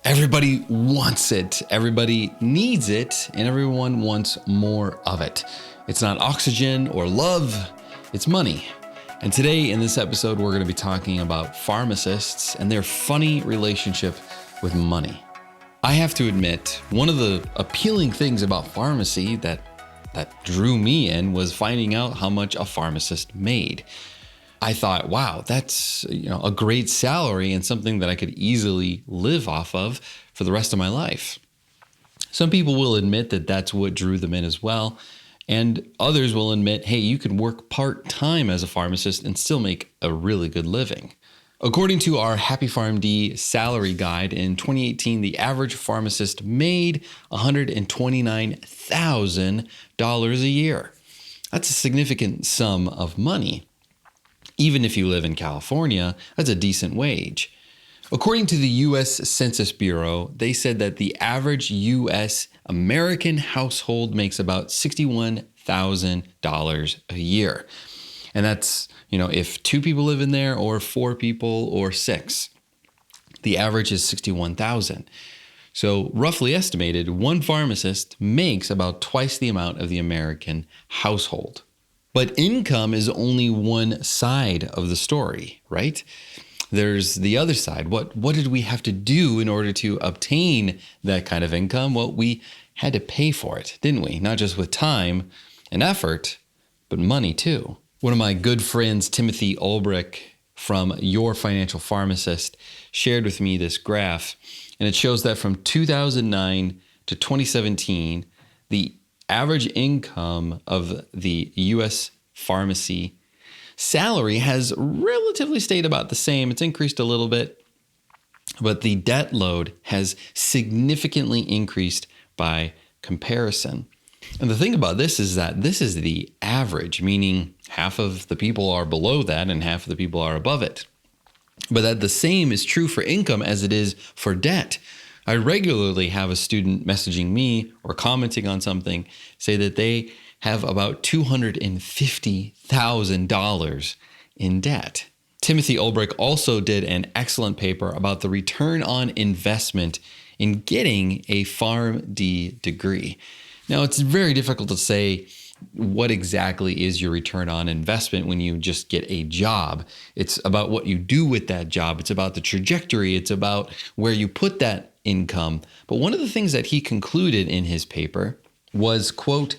Everybody wants it, everybody needs it, and everyone wants more of it. It's not oxygen or love, it's money. And today in this episode, we're going to be talking about pharmacists and their funny relationship with money. I have to admit, one of the appealing things about pharmacy that drew me in was finding out how much a pharmacist made. I thought, wow, that's a great salary and something that I could easily live off of for the rest of my life. Some people will admit that that's what drew them in as well. And others will admit, hey, you can work part-time as a pharmacist and still make a really good living. According to our Happy PharmD salary guide, in 2018, the average pharmacist made $129,000 a year. That's a significant sum of money. Even if you live in California, that's a decent wage. According to the U.S. Census Bureau, they said that the average U.S. American household makes about $61,000 a year. And that's, if 2 people live in there or 4 people or 6. The average is $61,000. So roughly estimated, one pharmacist makes about twice the amount of the American household. But income is only one side of the story, right? There's the other side. What did we have to do in order to obtain that kind of income? Well, we had to pay for it, didn't we? Not just with time and effort, but money too. One of my good friends, Timothy Ulbrich from Your Financial Pharmacist, shared with me this graph, and it shows that from 2009 to 2017, the average income of the U.S. pharmacy salary has relatively stayed about the same. It's increased a little bit, but the debt load has significantly increased by comparison. And the thing about this is that this is the average, meaning half of the people are below that and half of the people are above it. But that the same is true for income as it is for debt. I regularly have a student messaging me or commenting on something say that they have about $250,000 in debt. Timothy Ulbrich also did an excellent paper about the return on investment in getting a PharmD degree. Now, it's very difficult to say what exactly is your return on investment when you just get a job. It's about what you do with that job. It's about the trajectory. It's about where you put that income. But one of the things that he concluded in his paper was, quote,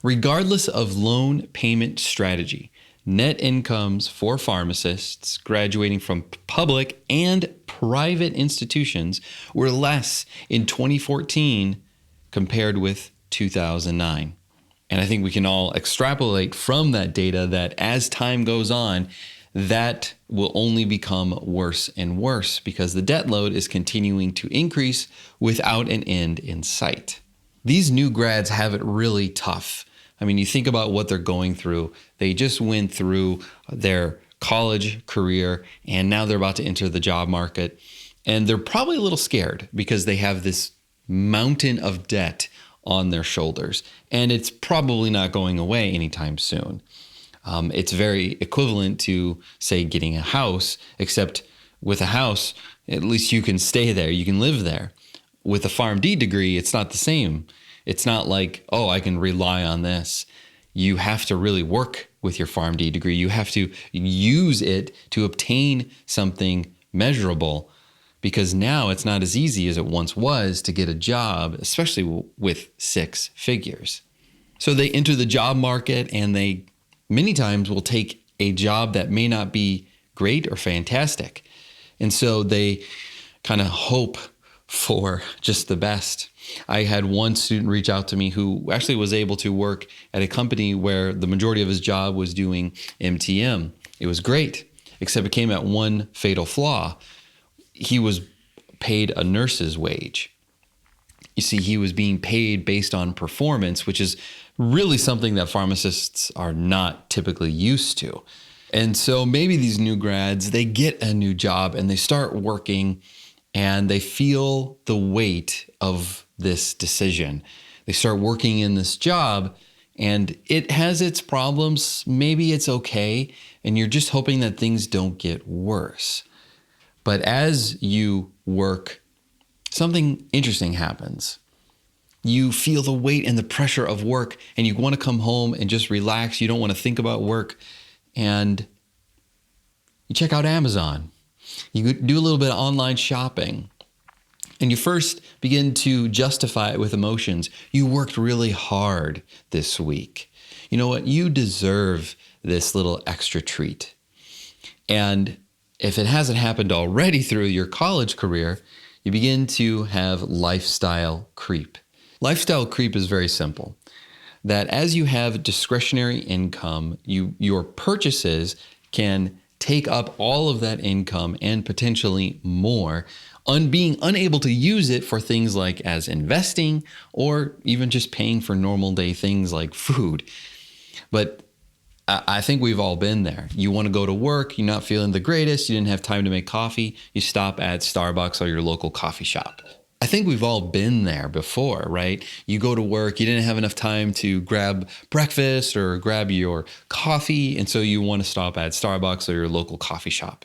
regardless of loan payment strategy, net incomes for pharmacists graduating from public and private institutions were less in 2014 compared with 2009. And I think we can all extrapolate from that data that as time goes on, that will only become worse and worse because the debt load is continuing to increase without an end in sight. These new grads have it really tough. I mean, you think about what they're going through. They just went through their college career and now they're about to enter the job market. And they're probably a little scared because they have this mountain of debt on their shoulders. And it's probably not going away anytime soon. It's very equivalent to, say, getting a house, except with a house, at least you can stay there, you can live there. With a PharmD degree, it's not the same. It's not like, oh, I can rely on this. You have to really work with your PharmD degree. You have to use it to obtain something measurable, because now it's not as easy as it once was to get a job, especially with 6 figures. So they enter the job market and they many times will take a job that may not be great or fantastic. And so they kind of hope for just the best. I had one student reach out to me who actually was able to work at a company where the majority of his job was doing MTM. It was great, except it came at one fatal flaw. He was paid a nurse's wage. You see, he was being paid based on performance, which is really something that pharmacists are not typically used to. And so maybe these new grads, they get a new job and they start working and they feel the weight of this decision. They start working in this job and it has its problems. Maybe it's okay. And you're just hoping that things don't get worse. But as you work something interesting happens. You feel the weight and the pressure of work, and you want to come home and just relax. You don't want to think about work. And you check out Amazon. You do a little bit of online shopping. And you first begin to justify it with emotions. You worked really hard this week. You know what? You deserve this little extra treat. And if it hasn't happened already through your college career, you begin to have lifestyle creep. Lifestyle creep is very simple. That as you have discretionary income, your purchases can take up all of that income and potentially more, being unable to use it for things like as investing or even just paying for normal day things like food. But I think we've all been there. You want to go to work, you're not feeling the greatest, you didn't have time to make coffee, you stop at Starbucks or your local coffee shop. I think we've all been there before, right? You go to work, you didn't have enough time to grab breakfast or grab your coffee, and so you want to stop at Starbucks or your local coffee shop.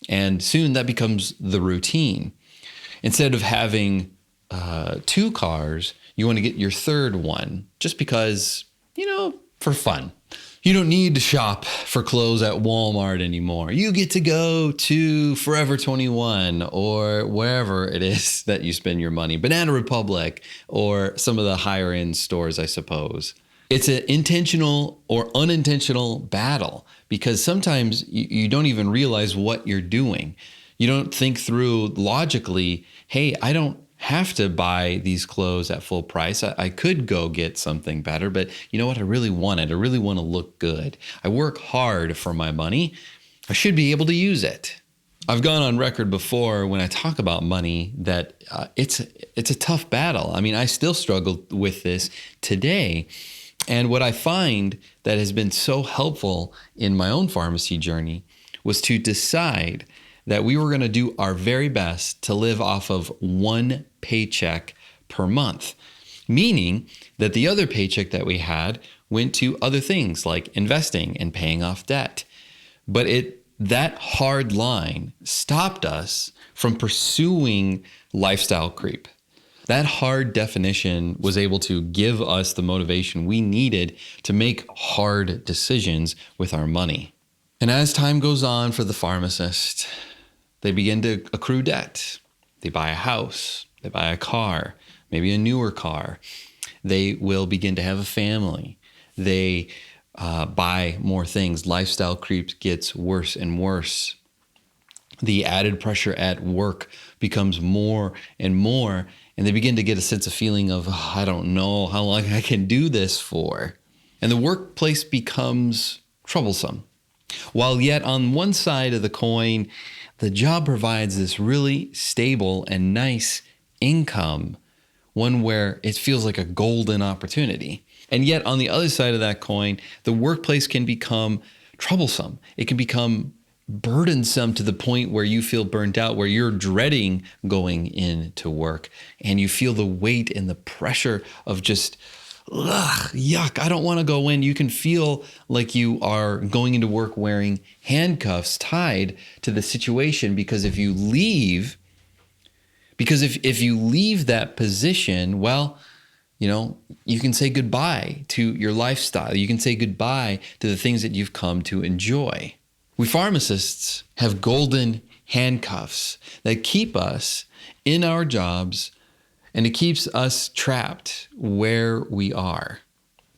And soon that becomes the routine. Instead of having 2 cars, you want to get your third one just because, for fun. You don't need to shop for clothes at Walmart anymore. You get to go to Forever 21 or wherever it is that you spend your money, Banana Republic or some of the higher end stores, I suppose. It's an intentional or unintentional battle because sometimes you don't even realize what you're doing. You don't think through logically, hey, I don't have to buy these clothes at full price. I could go get something better, but you know what? I really want it. I really want to look good. I work hard for my money. I should be able to use it. I've gone on record before when I talk about money that it's a tough battle. I mean, I still struggle with this today. And what I find that has been so helpful in my own pharmacy journey was to decide that we were going to do our very best to live off of 1 paycheck per month, meaning that the other paycheck that we had went to other things like investing and paying off debt. But that hard line stopped us from pursuing lifestyle creep. That hard definition was able to give us the motivation we needed to make hard decisions with our money. And as time goes on for the pharmacist, they begin to accrue debt. They buy a house, they buy a car, maybe a newer car. They will begin to have a family. They buy more things. Lifestyle creep gets worse and worse. The added pressure at work becomes more and more, and they begin to get a sense of feeling of, I don't know how long I can do this for. And the workplace becomes troublesome. While yet on one side of the coin, the job provides this really stable and nice income, one where it feels like a golden opportunity. And yet on the other side of that coin, the workplace can become troublesome. It can become burdensome to the point where you feel burnt out, where you're dreading going into work and you feel the weight and the pressure of just, yuck, I don't want to go in. You can feel like you are going into work wearing handcuffs tied to the situation because if you leave that position, well, you can say goodbye to your lifestyle. You can say goodbye to the things that you've come to enjoy. We pharmacists have golden handcuffs that keep us in our jobs, and it keeps us trapped where we are.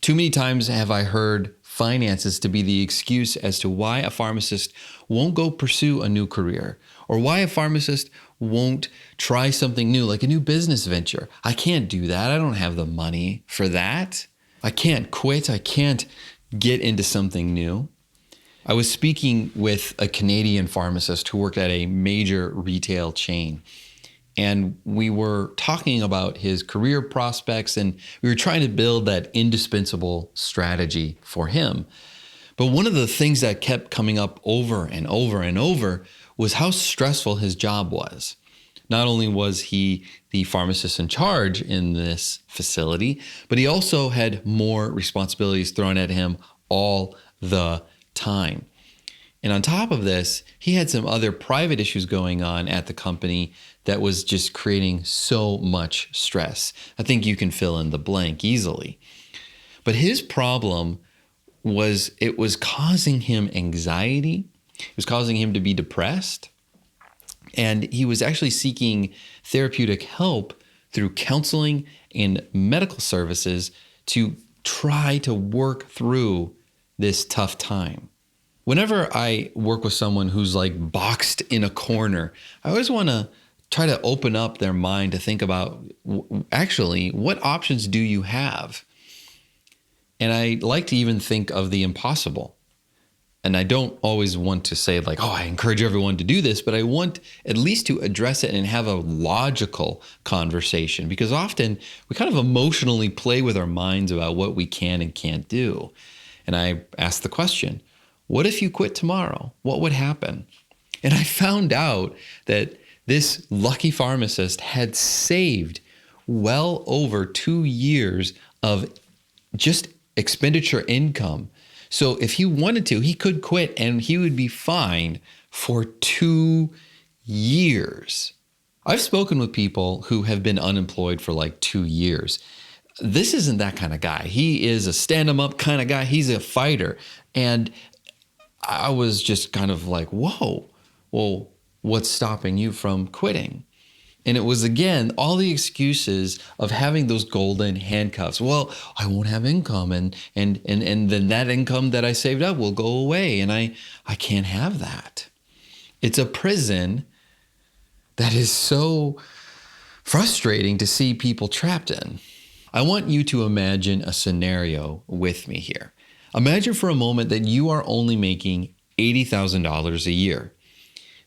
Too many times have I heard finances to be the excuse as to why a pharmacist won't go pursue a new career, or why a pharmacist won't try something new, like a new business venture. I can't do that. I don't have the money for that. I can't quit. I can't get into something new. I was speaking with a Canadian pharmacist who worked at a major retail chain. And we were talking about his career prospects, and we were trying to build that indispensable strategy for him. But one of the things that kept coming up over and over and over was how stressful his job was. Not only was he the pharmacist in charge in this facility, but he also had more responsibilities thrown at him all the time. And on top of this, he had some other private issues going on at the company that was just creating so much stress. I think you can fill in the blank easily. But his problem was it was causing him anxiety. It was causing him to be depressed. And he was actually seeking therapeutic help through counseling and medical services to try to work through this tough time. Whenever I work with someone who's like boxed in a corner, I always want to try to open up their mind to think about actually what options do you have? And I like to even think of the impossible. And I don't always want to say like, oh, I encourage everyone to do this, but I want at least to address it and have a logical conversation, because often we kind of emotionally play with our minds about what we can and can't do. And I ask the question, what if you quit tomorrow? What would happen? And I found out that this lucky pharmacist had saved well over 2 years of just expenditure income. So if he wanted to, he could quit and he would be fine for 2 years. I've spoken with people who have been unemployed for like 2 years. This isn't that kind of guy. He is a stand 'em up kind of guy. He's a fighter. And I was just kind of like, whoa, well, what's stopping you from quitting? And it was, again, all the excuses of having those golden handcuffs. Well, I won't have income, and then that income that I saved up will go away, and I can't have that. It's a prison that is so frustrating to see people trapped in. I want you to imagine a scenario with me here. Imagine for a moment that you are only making $80,000 a year.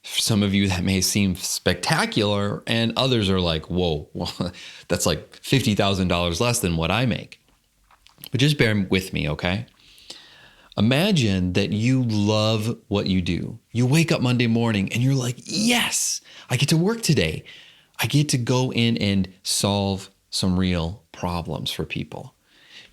For some of you, that may seem spectacular, and others are like, whoa, well, that's like $50,000 less than what I make. But just bear with me, okay? Imagine that you love what you do. You wake up Monday morning and you're like, yes, I get to work today. I get to go in and solve some real problems for people.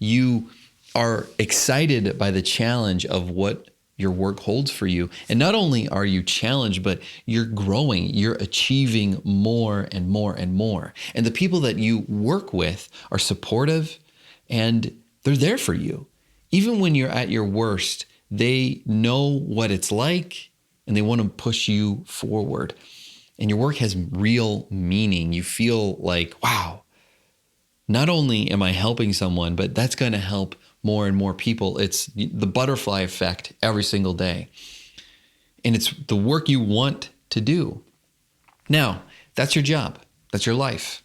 You are excited by the challenge of what your work holds for you. And not only are you challenged, but you're growing, you're achieving more and more and more. And the people that you work with are supportive and they're there for you. Even when you're at your worst, they know what it's like and they want to push you forward. And your work has real meaning. You feel like, wow, not only am I helping someone, but that's going to help more and more people. It's the butterfly effect every single day. And it's the work you want to do. Now, that's your job. That's your life.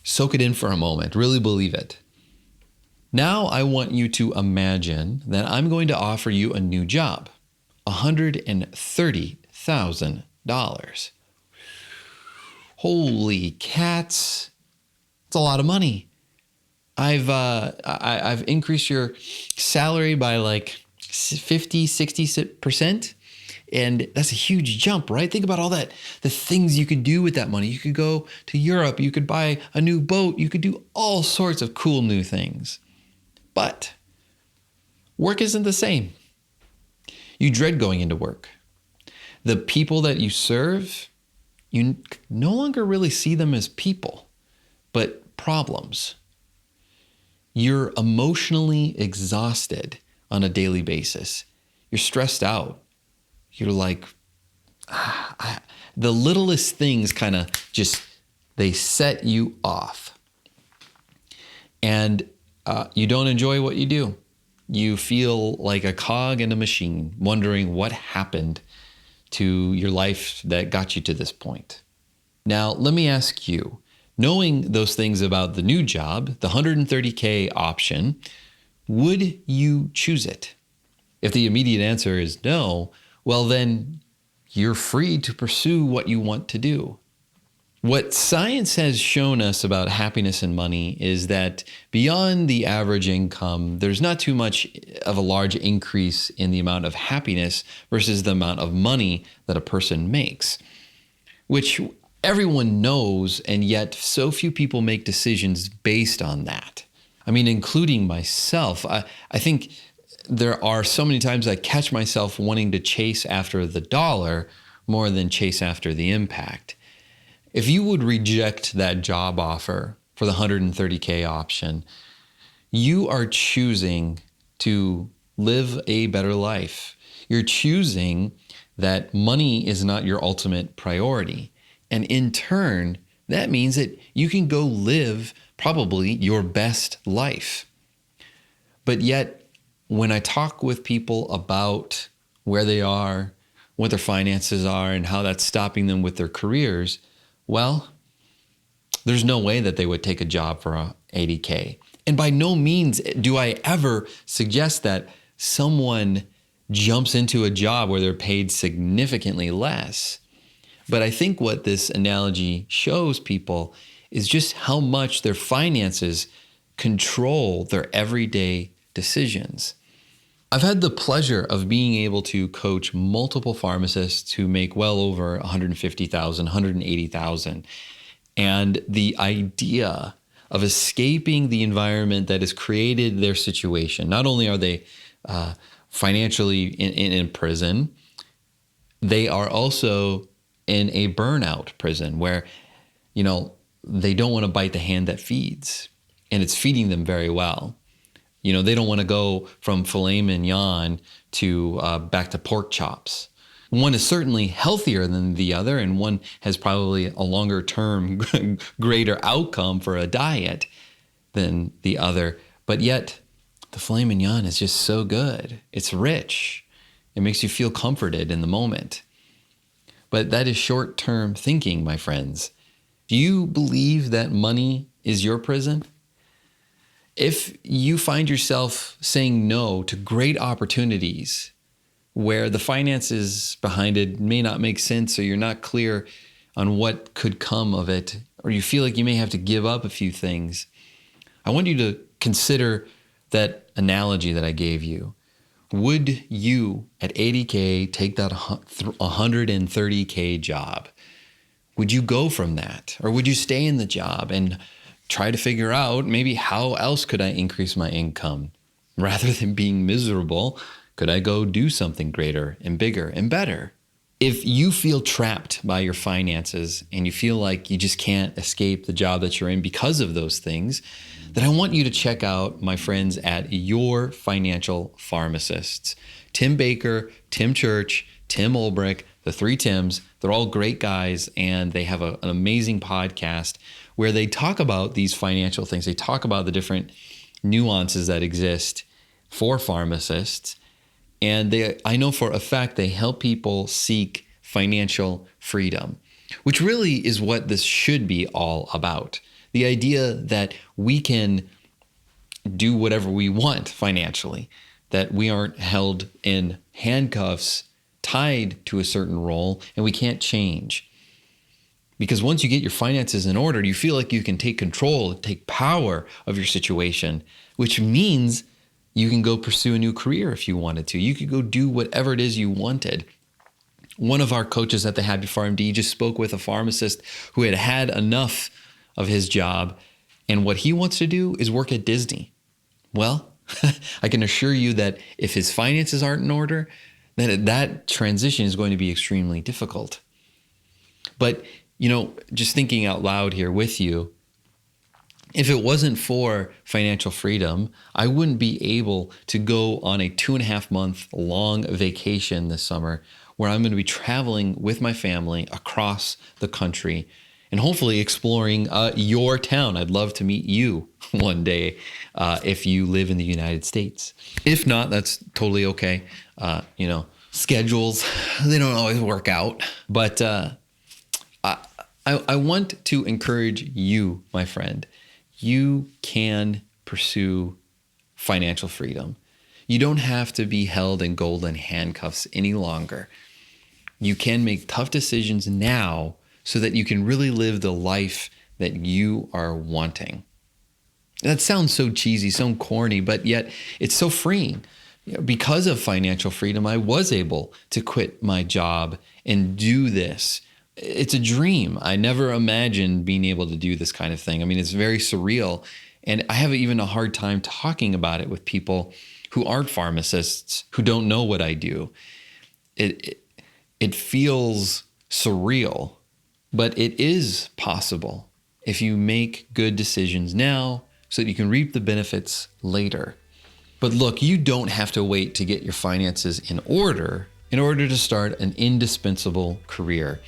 Soak it in for a moment. Really believe it. Now I want you to imagine that I'm going to offer you a new job. $130,000. Holy cats. It's a lot of money. I've increased your salary by like 50, 60%. And that's a huge jump, right? Think about all that, the things you could do with that money. You could go to Europe. You could buy a new boat. You could do all sorts of cool new things. But work isn't the same. You dread going into work. The people that you serve, you no longer really see them as people, but problems. You're emotionally exhausted on a daily basis. You're stressed out. You're like, the littlest things kind of just, they set you off. And you don't enjoy what you do. You feel like a cog in a machine, wondering what happened to your life that got you to this point. Now, let me ask you, knowing those things about the new job, the $130K option, would you choose it? If the immediate answer is no, well then you're free to pursue what you want to do. What science has shown us about happiness and money is that beyond the average income, there's not too much of a large increase in the amount of happiness versus the amount of money that a person makes, which everyone knows, and yet so few people make decisions based on that. I mean, including myself. I think there are so many times I catch myself wanting to chase after the dollar more than chase after the impact. If you would reject that job offer for the 130K option, you are choosing to live a better life. You're choosing that money is not your ultimate priority. And in turn, that means that you can go live probably your best life. But yet, when I talk with people about where they are, what their finances are, and how that's stopping them with their careers, well, there's no way that they would take a job for a 80K. And by no means do I ever suggest that someone jumps into a job where they're paid significantly less. But I think what this analogy shows people is just how much their finances control their everyday decisions. I've had the pleasure of being able to coach multiple pharmacists who make well over 150,000, 180,000. And the idea of escaping the environment that has created their situation, not only are they financially in prison, they are also in a burnout prison where, they don't want to bite the hand that feeds, and it's feeding them very well. They don't want to go from filet mignon to back to pork chops. One is certainly healthier than the other, and one has probably a longer term, greater outcome for a diet than the other. But yet, the filet mignon is just so good. It's rich. It makes you feel comforted in the moment. But that is short-term thinking, my friends. Do you believe that money is your prison? If you find yourself saying no to great opportunities where the finances behind it may not make sense, or you're not clear on what could come of it, or you feel like you may have to give up a few things, I want you to consider that analogy that I gave you. Would you at 80K take that 130K job? Would you go from that? Or would you stay in the job and try to figure out maybe how else could I increase my income? Rather than being miserable, could I go do something greater and bigger and better? If you feel trapped by your finances and you feel like you just can't escape the job that you're in because of those things, then I want you to check out my friends at Your Financial Pharmacists. Tim Baker, Tim Church, Tim Olbrich, the three Tims. They're all great guys, and they have an amazing podcast where they talk about these financial things. They talk about the different nuances that exist for pharmacists. And I know for a fact they help people seek financial freedom, which really is what this should be all about. The idea that we can do whatever we want financially, that we aren't held in handcuffs, tied to a certain role, and we can't change. Because once you get your finances in order, you feel like you can take control, take power of your situation, which means you can go pursue a new career if you wanted to. You could go do whatever it is you wanted. One of our coaches at the Happy PharmD just spoke with a pharmacist who had had enough of his job, and what he wants to do is work at Disney. Well, I can assure you that if his finances aren't in order, then that transition is going to be extremely difficult. But, just thinking out loud here with you, if it wasn't for financial freedom, I wouldn't be able to go on a 2.5-month long vacation this summer where I'm going to be traveling with my family across the country and hopefully exploring your town. I'd love to meet you one day if you live in the United States. If not, that's totally okay. Schedules, they don't always work out. But I want to encourage you, my friend. You can pursue financial freedom. You don't have to be held in golden handcuffs any longer. You can make tough decisions now so that you can really live the life that you are wanting. That sounds so cheesy, so corny, but yet it's so freeing. Because of financial freedom, I was able to quit my job and do this. It's a dream. I never imagined being able to do this kind of thing. I mean, it's very surreal. And I have even a hard time talking about it with people who aren't pharmacists, who don't know what I do. It feels surreal But it is possible if you make good decisions now so that you can reap the benefits later. But look, you don't have to wait to get your finances in order to start an indispensable career.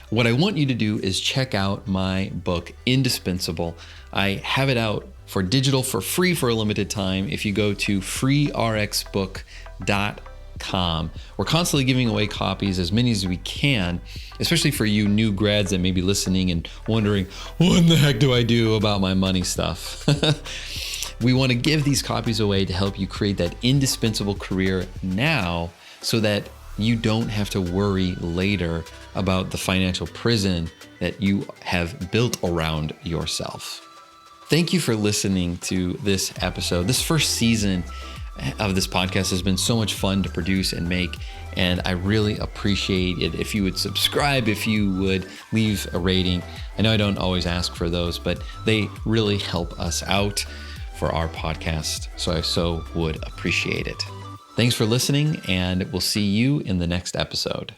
What I want you to do is check out my book, Indispensable. I have it out for digital for free for a limited time if you go to freerxbook.com. We're constantly giving away copies, as many as we can, especially for you new grads that may be listening and wondering, what in the heck do I do about my money stuff? We want to give these copies away to help you create that indispensable career now so that you don't have to worry later about the financial prison that you have built around yourself. Thank you for listening to this episode. This first season of this podcast has been so much fun to produce and make, and I really appreciate it if you would subscribe, if you would leave a rating. I know I don't always ask for those, but they really help us out for our podcast, so I so would appreciate it. Thanks for listening, and we'll see you in the next episode.